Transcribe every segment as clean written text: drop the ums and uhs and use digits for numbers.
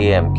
AMK।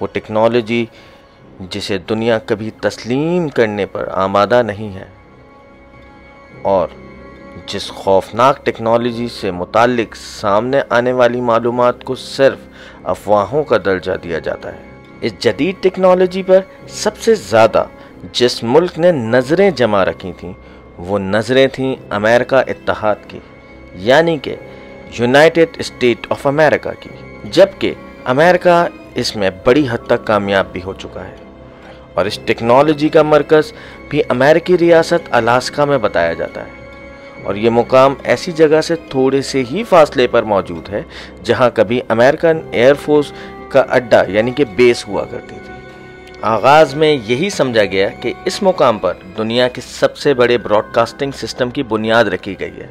وہ ٹیکنالوجی جسے دنیا کبھی تسلیم کرنے پر آمادہ نہیں ہے، اور جس خوفناک ٹیکنالوجی سے متعلق سامنے آنے والی معلومات کو صرف افواہوں کا درجہ دیا جاتا ہے۔ اس جدید ٹیکنالوجی پر سب سے زیادہ جس ملک نے نظریں جما رکھی تھیں وہ نظریں تھیں امریکہ اتحاد کی، یعنی کہ یونائٹڈ اسٹیٹ آف امریکہ کی، جبکہ امریکہ اس میں بڑی حد تک کامیاب بھی ہو چکا ہے، اور اس ٹیکنالوجی کا مرکز بھی امریکی ریاست الاسکا میں بتایا جاتا ہے، اور یہ مقام ایسی جگہ سے تھوڑے سے ہی فاصلے پر موجود ہے جہاں کبھی امریکن ایئر فورس کا اڈا یعنی کہ بیس ہوا کرتی تھی۔ آغاز میں یہی سمجھا گیا کہ اس مقام پر دنیا کے سب سے بڑے براڈ کاسٹنگ سسٹم کی بنیاد رکھی گئی ہے،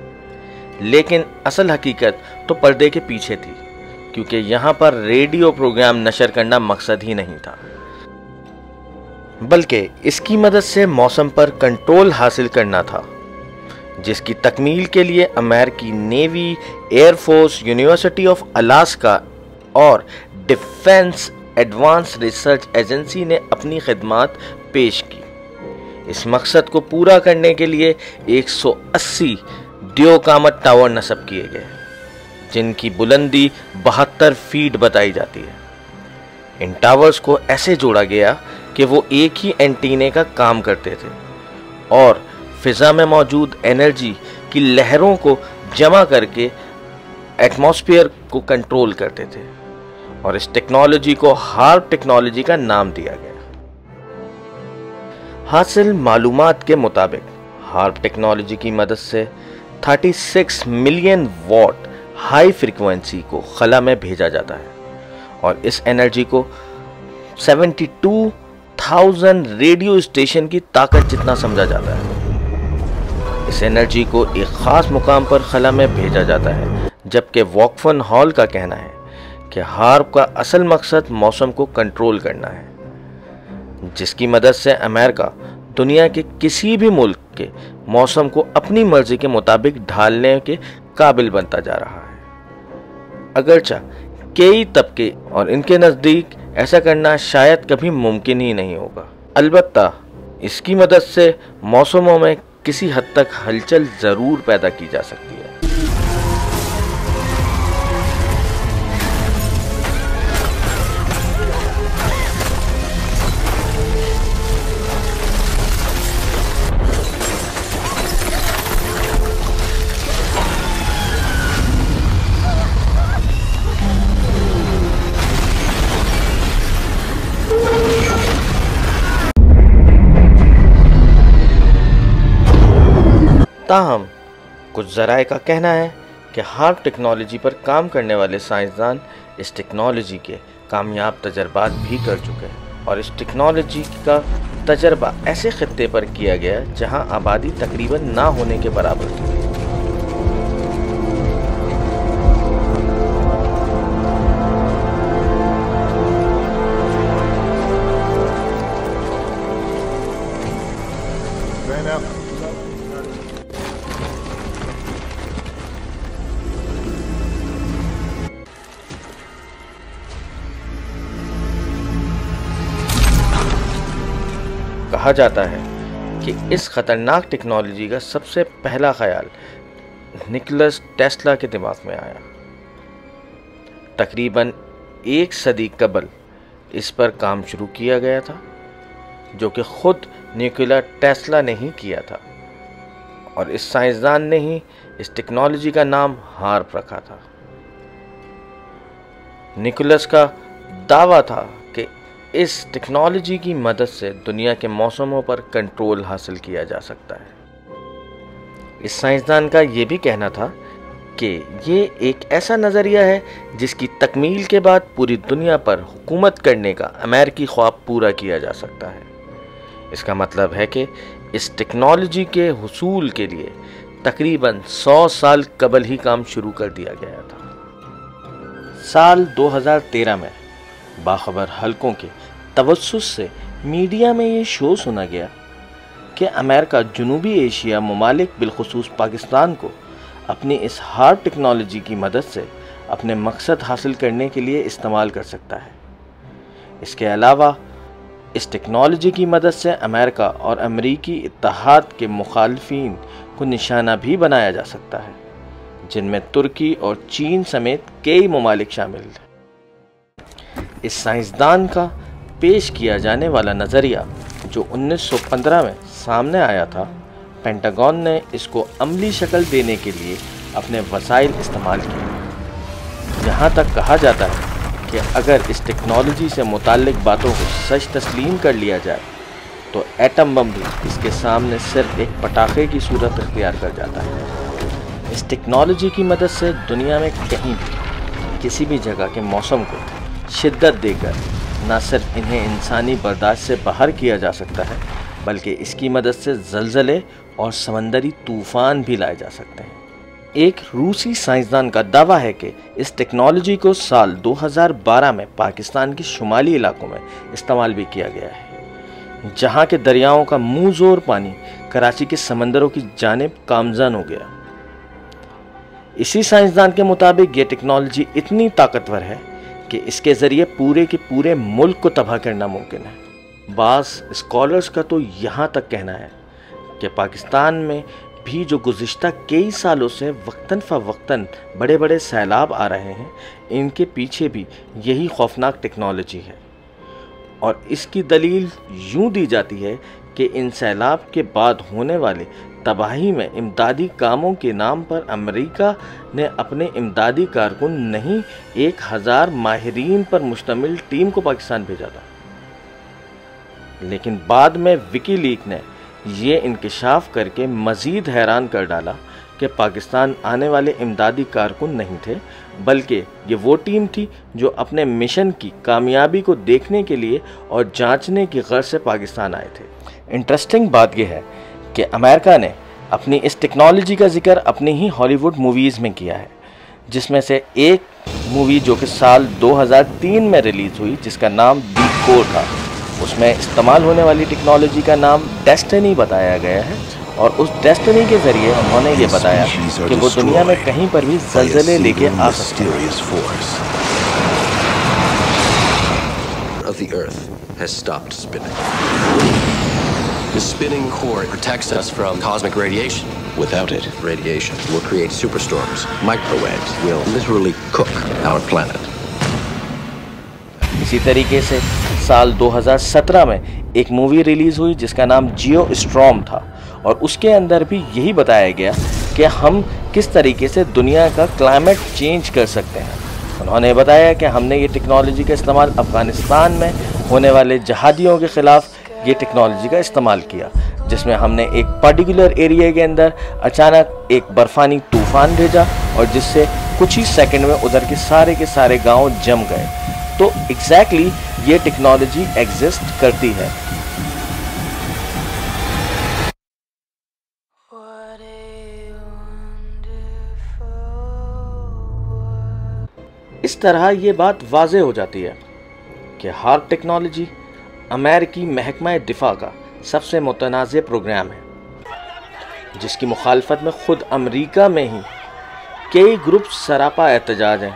لیکن اصل حقیقت تو پردے کے پیچھے تھی، کیونکہ یہاں پر ریڈیو پروگرام نشر کرنا مقصد ہی نہیں تھا، بلکہ اس کی مدد سے موسم پر کنٹرول حاصل کرنا تھا، جس کی تکمیل کے لیے امریکی navy, air force, university of Alaska اور ڈیفنس ایڈوانس ریسرچ ایجنسی نے اپنی خدمات پیش کی۔ اس مقصد کو پورا کرنے کے لیے 180 ڈیو کامٹ ٹاور نصب کیے گئے، جن کی بلندی 72 فیٹ بتائی جاتی ہے۔ ان ٹاورز کو ایسے جوڑا گیا کہ وہ ایک ہی اینٹینے کا کام کرتے تھے اور فضا میں موجود انرجی کی لہروں کو جمع کر کے ایٹماسفیئر کو کنٹرول کرتے تھے، اور اس ٹیکنالوجی کو ہارپ ٹیکنالوجی کا نام دیا گیا۔ حاصل معلومات کے مطابق ہارپ ٹیکنالوجی کی مدد سے 36 ملین واٹ ہائی فریکوینسی کو خلا میں بھیجا جاتا ہے، اور اس انرجی کو 72,000 ریڈیو اسٹیشن کی طاقت جتنا سمجھا جاتا ہے۔ اس انرجی کو ایک خاص مقام پر خلا میں بھیجا جاتا ہے، جبکہ واکفن ہال کا کہنا ہے کہ ہارپ کا اصل مقصد موسم کو کنٹرول کرنا ہے، جس کی مدد سے امریکہ دنیا کے کسی بھی ملک کے موسم کو اپنی مرضی کے مطابق ڈھالنے کے قابل بنتا جا رہا ہے۔ اگرچہ کئی طبقے اور ان کے نزدیک ایسا کرنا شاید کبھی ممکن ہی نہیں ہوگا، البتہ اس کی مدد سے موسموں میں کسی حد تک ہلچل ضرور پیدا کی جا سکتی ہے۔ تاہم کچھ ذرائع کا کہنا ہے کہ ہارپ ٹیکنالوجی پر کام کرنے والے سائنسدان اس ٹیکنالوجی کے کامیاب تجربات بھی کر چکے ہیں، اور اس ٹیکنالوجی کا تجربہ ایسے خطے پر کیا گیا جہاں آبادی تقریباً نہ ہونے کے برابر تھی۔ کہا جاتا ہے کہ اس خطرناک ٹیکنالوجی کا سب سے پہلا خیال نکولس ٹیسلا کے دماغ میں آیا۔ تقریباً 1 صدی قبل اس پر کام شروع کیا گیا تھا، جو کہ خود نکولا ٹیسلا نے ہی کیا تھا، اور اس سائنسدان نے ہی اس ٹیکنالوجی کا نام ہارپ رکھا تھا۔ نکولس کا دعویٰ تھا کہ اس ٹیکنالوجی کی مدد سے دنیا کے موسموں پر کنٹرول حاصل کیا جا سکتا ہے۔ اس سائنسدان کا یہ بھی کہنا تھا کہ یہ ایک ایسا نظریہ ہے جس کی تکمیل کے بعد پوری دنیا پر حکومت کرنے کا امریکی خواب پورا کیا جا سکتا ہے۔ اس کا مطلب ہے کہ اس ٹیکنالوجی کے حصول کے لیے تقریباً 100 سال قبل ہی کام شروع کر دیا گیا تھا۔ سال 2013 میں باخبر حلقوں کے توسط سے میڈیا میں یہ شو سنا گیا کہ امریکہ جنوبی ایشیا ممالک بالخصوص پاکستان کو اپنی اس ہارپ ٹیکنالوجی کی مدد سے اپنے مقصد حاصل کرنے کے لیے استعمال کر سکتا ہے۔ اس کے علاوہ اس ٹیکنالوجی کی مدد سے امریکہ اور امریکی اتحاد کے مخالفین کو نشانہ بھی بنایا جا سکتا ہے، جن میں ترکی اور چین سمیت کئی ممالک شامل ہیں۔ اس سائنسدان کا پیش کیا جانے والا نظریہ جو 1915 میں سامنے آیا تھا، پینٹاگون نے اس کو عملی شکل دینے کے لیے اپنے وسائل استعمال کیے۔ یہاں تک کہا جاتا ہے کہ اگر اس ٹیکنالوجی سے متعلق باتوں کو سچ تسلیم کر لیا جائے تو ایٹم بم بھی اس کے سامنے صرف ایک پٹاخے کی صورت اختیار کر جاتا ہے۔ اس ٹیکنالوجی کی مدد سے دنیا میں کہیں بھی کسی بھی جگہ کے موسم کو شدت دے کر نہ صرف انہیں انسانی برداشت سے باہر کیا جا سکتا ہے، بلکہ اس کی مدد سے زلزلے اور سمندری طوفان بھی لائے جا سکتے ہیں۔ ایک روسی سائنسدان کا دعویٰ ہے کہ اس ٹیکنالوجی کو سال 2012 میں پاکستان کے شمالی علاقوں میں استعمال بھی کیا گیا ہے، جہاں کے دریاؤں کا منہ زور پانی کراچی کے سمندروں کی جانب گامزن ہو گیا۔ اسی سائنسدان کے مطابق یہ ٹیکنالوجی اتنی طاقتور ہے کہ اس کے ذریعے پورے کے پورے ملک کو تباہ کرنا ممکن ہے۔ بعض اسکالرز کا تو یہاں تک کہنا ہے کہ پاکستان میں بھی جو گزشتہ کئی سالوں سے وقتاً فوقتاً بڑے بڑے سیلاب آ رہے ہیں، ان کے پیچھے بھی یہی خوفناک ٹیکنالوجی ہے، اور اس کی دلیل یوں دی جاتی ہے کہ ان سیلاب کے بعد ہونے والے تباہی میں امدادی کاموں کے نام پر امریکہ نے اپنے امدادی کارکن نہیں 1000 ماہرین پر مشتمل ٹیم کو پاکستان بھیجا تھا، لیکن بعد میں وکی لیک نے یہ انکشاف کر کے مزید حیران کر ڈالا کہ پاکستان آنے والے امدادی کارکن نہیں تھے، بلکہ یہ وہ ٹیم تھی جو اپنے مشن کی کامیابی کو دیکھنے کے لیے اور جانچنے کی غرض سے پاکستان آئے تھے۔ انٹرسٹنگ بات یہ ہے کہ امریکہ نے اپنی اس ٹیکنالوجی کا ذکر اپنی ہی ہالی ووڈ موویز میں کیا ہے، جس میں سے ایک مووی جو کہ سال 2003 میں ریلیز ہوئی جس کا نام دی کور تھا، اس میں استعمال ہونے والی ٹیکنالوجی کا نام ڈیسٹنی بتایا گیا ہے، اور اس ڈیسٹنی کے ذریعے انہوں نے یہ بتایا کہ وہ دنیا میں کہیں پر بھی زلزلے لے کے آ سکتے ہیں۔ The spinning core protects us from cosmic radiation. Without it, radiation will create superstorms. Microwaves will literally cook our planet. اسی طریقے سے سال 2017 میں ایک مووی ریلیز ہوئی جس کا نام جیو اسٹرام تھا، اور اس کے اندر بھی یہی بتایا گیا کہ ہم کس طریقے سے دنیا کا کلائمیٹ چینج کر سکتے ہیں۔ انہوں نے بتایا کہ ہم نے یہ ٹیکنالوجی کا استعمال افغانستان میں ہونے والے جہادیوں کے خلاف یہ ٹیکنالوجی کا استعمال کیا، جس میں ہم نے ایک پرٹیکولر ایریا کے اندر اچانک ایک برفانی طوفان بھیجا، اور جس سے کچھ ہی سیکنڈ میں ادھر کے سارے گاؤں جم گئے۔ تو ایگزیکٹلی یہ ٹیکنالوجی ایگزسٹ کرتی ہے۔ اس طرح یہ بات واضح ہو جاتی ہے کہ ہارپ ٹیکنالوجی امریکی محکمہ دفاع کا سب سے متنازع پروگرام ہے، جس کی مخالفت میں خود امریکہ میں ہی کئی گروپ سراپا احتجاج ہیں۔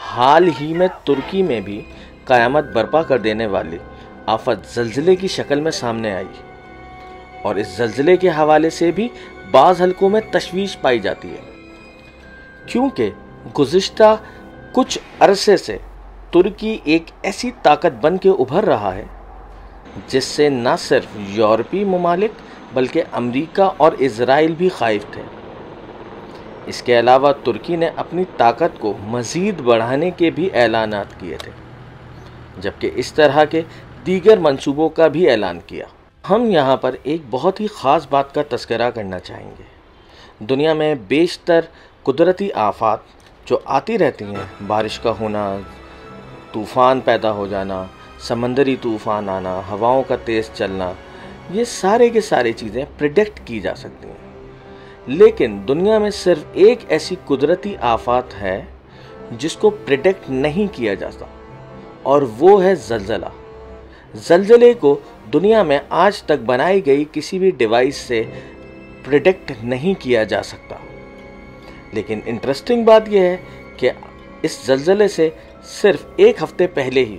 حال ہی میں ترکی میں بھی قیامت برپا کر دینے والی آفت زلزلے کی شکل میں سامنے آئی، اور اس زلزلے کے حوالے سے بھی بعض حلقوں میں تشویش پائی جاتی ہے، کیونکہ گزشتہ کچھ عرصے سے ترکی ایک ایسی طاقت بن کے ابھر رہا ہے جس سے نہ صرف یورپی ممالک بلکہ امریکہ اور اسرائیل بھی خائف تھے۔ اس کے علاوہ ترکی نے اپنی طاقت کو مزید بڑھانے کے بھی اعلانات کیے تھے، جبکہ اس طرح کے دیگر منصوبوں کا بھی اعلان کیا۔ ہم یہاں پر ایک بہت ہی خاص بات کا تذکرہ کرنا چاہیں گے۔ دنیا میں بیشتر قدرتی آفات جو آتی رہتی ہیں، بارش کا ہونا، طوفان پیدا ہو جانا، سمندری طوفان آنا، ہواؤں کا تیز چلنا، یہ سارے کے سارے چیزیں پریڈکٹ کی جا سکتی ہیں، لیکن دنیا میں صرف ایک ایسی قدرتی آفات ہے جس کو پریڈکٹ نہیں کیا جاتا، اور وہ ہے زلزلہ۔ زلزلے کو دنیا میں آج تک بنائی گئی کسی بھی ڈیوائس سے پریڈکٹ نہیں کیا جا سکتا، لیکن انٹرسٹنگ بات یہ ہے کہ اس زلزلے سے صرف ایک ہفتے پہلے ہی